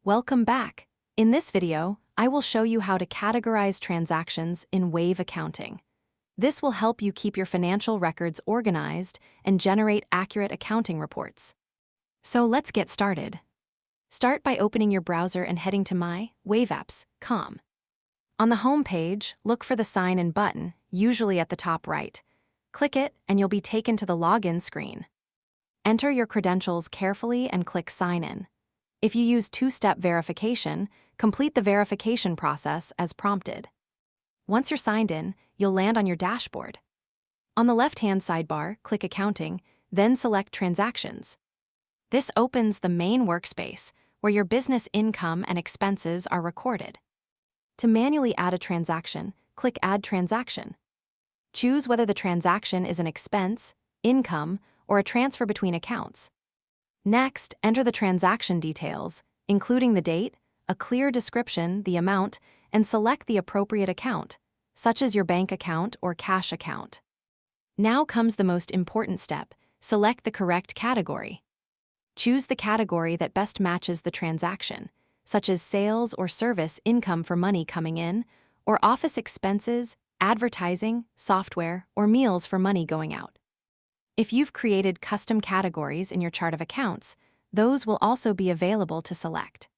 Welcome back. In this video, I will show you how to categorize transactions in Wave accounting. This will help you keep your financial records organized and generate accurate accounting reports. So let's get started. Start by opening your browser and heading to my.waveapps.com. On the home page, look for the Sign In button, usually at the top right. Click it and you'll be taken to the login screen. Enter your credentials carefully and click Sign In. If you use two-step verification, complete the verification process as prompted. Once you're signed in, you'll land on your dashboard. On the left-hand sidebar, click Accounting, then select Transactions. This opens the main workspace, where your business income and expenses are recorded. To manually add a transaction, click Add Transaction. Choose whether the transaction is an expense, income, or a transfer between accounts. Next, enter the transaction details, including the date, a clear description, the amount, and select the appropriate account, such as your bank account or cash account. Now comes the most important step: select the correct category. Choose the category that best matches the transaction, such as sales or service income for money coming in, or office expenses, advertising, software, or meals for money going out. If you've created custom categories in your chart of accounts, those will also be available to select.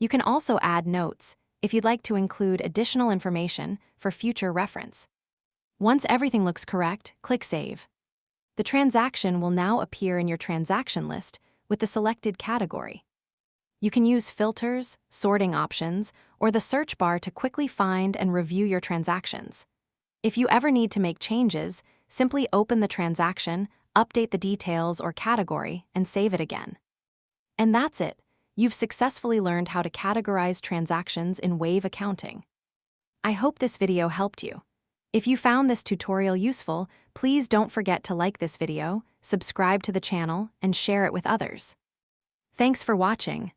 You can also add notes if you'd like to include additional information for future reference. Once everything looks correct, click Save. The transaction will now appear in your transaction list with the selected category. You can use filters, sorting options, or the search bar to quickly find and review your transactions. If you ever need to make changes, simply open the transaction, update the details or category, and save it again. And that's it. You've successfully learned how to categorize transactions in Wave accounting. I hope this video helped you. If you found this tutorial useful, please don't forget to like this video, subscribe to the channel, and share it with others. Thanks for watching.